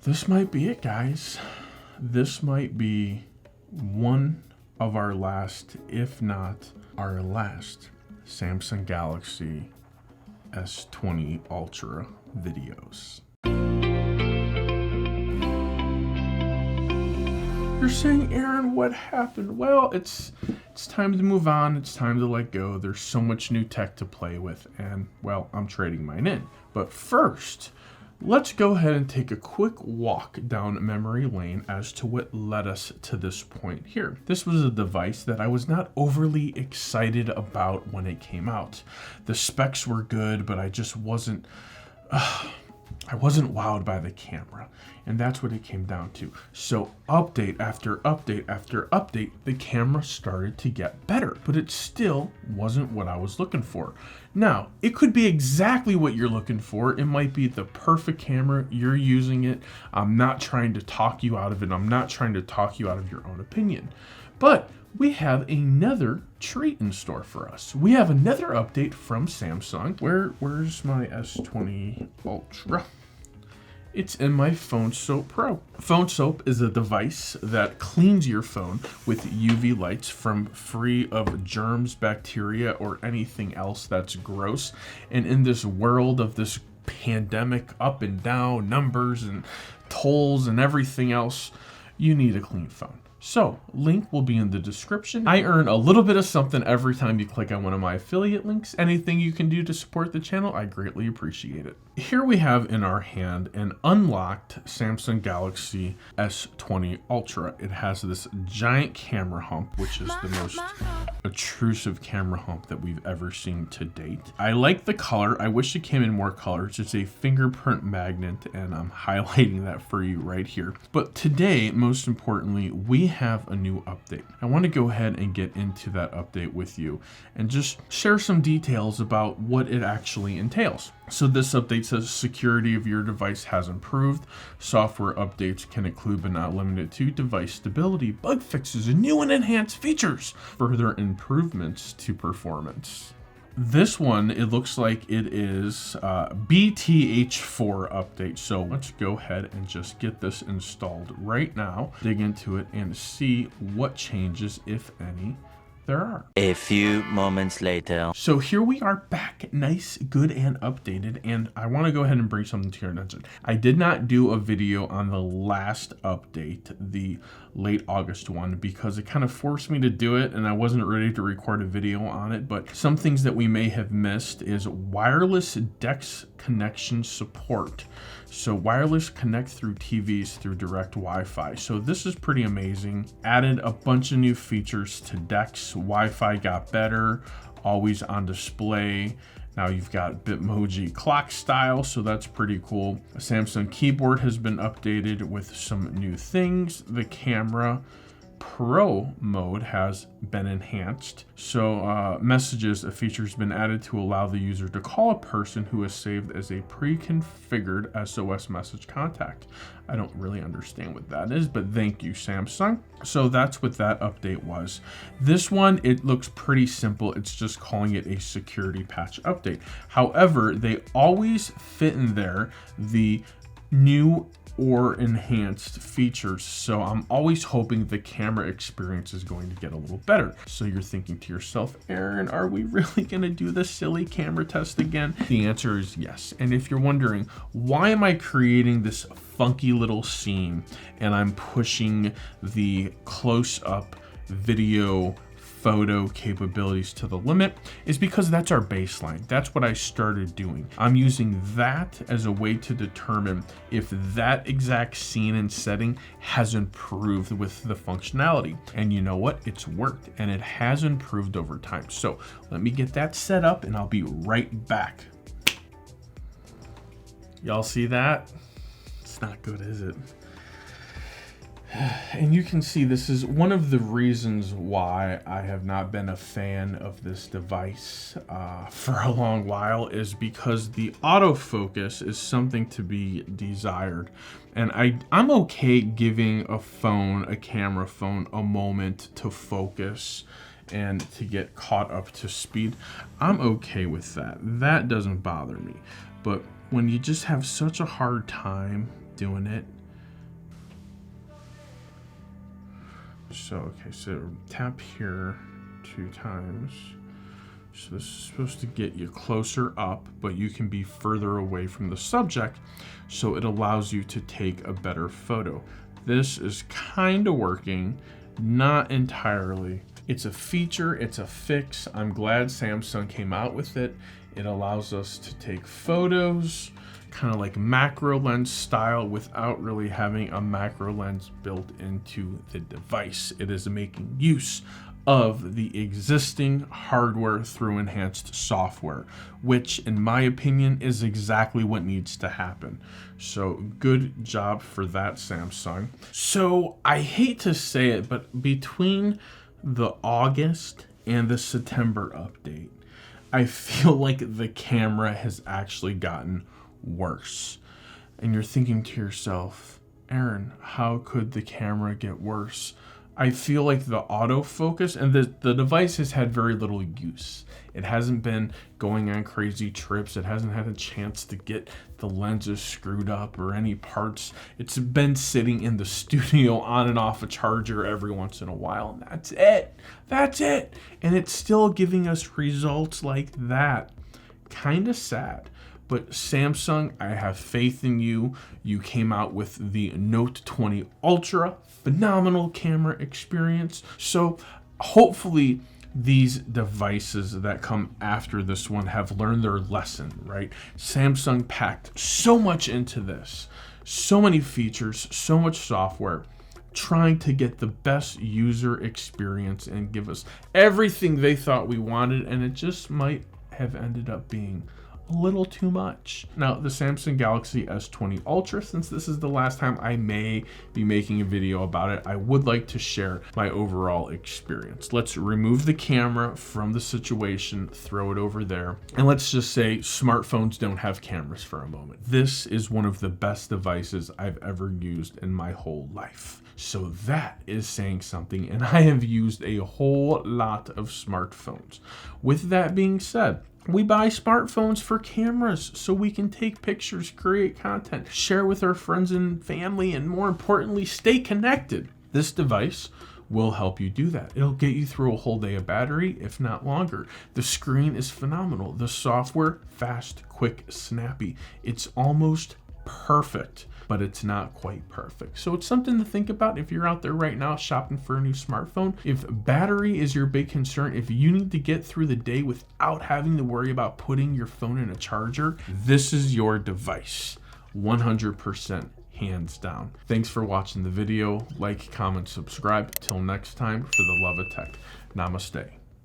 This might be it, guys. This might be one of our last, if not our last, Samsung Galaxy S20 Ultra videos. You're saying, Aaron, what happened? Well, it's time to move on. It's time to let go. There's so much new tech to play with, and, well, I'm trading mine in. But first, let's go ahead and take a quick walk down memory lane as to what led us to this point here. This was a device that I was not overly excited about when it came out. The specs were good, but I just wasn't wowed by the camera, and that's what it came down to. So update after update after update, the camera started to get better, but it still wasn't what I was looking for. Now, it could be exactly what you're looking for. It might be the perfect camera. You're using it. I'm not trying to talk you out of it. I'm not trying to talk you out of your own opinion. But we have another treat in store for us. We have another update from Samsung. Where's my S20 Ultra? It's in my Phone Soap Pro. Phone Soap is a device that cleans your phone with UV lights free of germs, bacteria, or anything else that's gross. And in this world of this pandemic, up and down, numbers and tolls and everything else, you need a clean phone. So, link will be in the description. I earn a little bit of something every time you click on one of my affiliate links. Anything you can do to support the channel, I greatly appreciate it. Here we have in our hand an unlocked Samsung Galaxy S20 Ultra. It has this giant camera hump, which is the most intrusive camera hump that we've ever seen to date. I like the color. I wish it came in more colors. It's a fingerprint magnet, and I'm highlighting that for you right here. But today, most importantly, we have a new update. I want to go ahead and get into that update with you and just share some details about what it actually entails. So this update says security of your device has improved. Software updates can include but not limited to device stability, bug fixes, and new and enhanced features. Further improvements to performance. This one, it looks like it is BTH4 update. So let's go ahead and just get this installed right now, dig into it, and see what changes, if any, there are. A few moments later. So here we are back, nice, good, and updated, and I want to go ahead and bring something to your attention. I did not do a video on the last update, the late August one, because it kind of forced me to do it, and I wasn't ready to record a video on it. But some things that we may have missed is wireless DeX connection support. So wireless connect through TVs through direct Wi-Fi. So this is pretty amazing. Added a bunch of new features to DeX. Wi-Fi got better, always on display. Now you've got Bitmoji clock style, so that's pretty cool. A Samsung keyboard has been updated with some new things. The camera Pro mode has been enhanced. So messages, a feature has been added to allow the user to call a person who is saved as a pre-configured SOS message contact. I don't really understand what that is, but thank you, Samsung. So that's what that update was. This one, it looks pretty simple. It's just calling it a security patch update. However, they always fit in there the new or enhanced features. So I'm always hoping the camera experience is going to get a little better. So you're thinking to yourself, Aaron, are we really gonna do the silly camera test again? The answer is yes. And if you're wondering, why am I creating this funky little scene and I'm pushing the close-up video photo capabilities to the limit, is because that's our baseline. That's what I started doing. I'm using that as a way to determine if that exact scene and setting has improved with the functionality. And you know what? It's worked, and it has improved over time. So let me get that set up and I'll be right back. Y'all see that? It's not good, is it? And you can see this is one of the reasons why I have not been a fan of this device for a long while, is because the autofocus is something to be desired. And I'm okay giving a camera phone, a moment to focus and to get caught up to speed. I'm okay with that. That doesn't bother me. But when you just have such a hard time doing it, So, okay, so tap here 2 times. So this is supposed to get you closer up, but you can be further away from the subject, so it allows you to take a better photo. This is kind of working, not entirely. It's a feature, it's a fix. I'm glad Samsung came out with it. It allows us to take photos, kind of like macro lens style, without really having a macro lens built into the device. It is making use of the existing hardware through enhanced software, which in my opinion is exactly what needs to happen. So good job for that, Samsung. So I hate to say it, but between the August and the September update, I feel like the camera has actually gotten worse. And you're thinking to yourself, Aaron, how could the camera get worse? I feel like the autofocus, and the device has had very little use. It hasn't been going on crazy trips. It hasn't had a chance to get the lenses screwed up or any parts. It's been sitting in the studio on and off a charger every once in a while, and that's it. That's it. And it's still giving us results like that. Kind of sad. But Samsung, I have faith in you. You came out with the Note 20 Ultra, phenomenal camera experience. So hopefully these devices that come after this one have learned their lesson, right? Samsung packed so much into this, so many features, so much software, trying to get the best user experience and give us everything they thought we wanted, and it just might have ended up being a little too much. Now, the Samsung Galaxy S20 Ultra, since this is the last time I may be making a video about it, I would like to share my overall experience. Let's remove the camera from the situation, throw it over there, and let's just say smartphones don't have cameras for a moment. This is one of the best devices I've ever used in my whole life. So that is saying something, and I have used a whole lot of smartphones. With that being said, we buy smartphones for cameras so we can take pictures, create content, share with our friends and family, and more importantly, stay connected. This device will help you do that. It'll get you through a whole day of battery, if not longer. The screen is phenomenal. The software, fast, quick, snappy. It's almost perfect, but it's not quite perfect. So it's something to think about if you're out there right now shopping for a new smartphone. If battery is your big concern, if you need to get through the day without having to worry about putting your phone in a charger, this is your device. 100%. Hands down. Thanks for watching the video. Like, comment, subscribe. Till next time, for the love of tech. Namaste.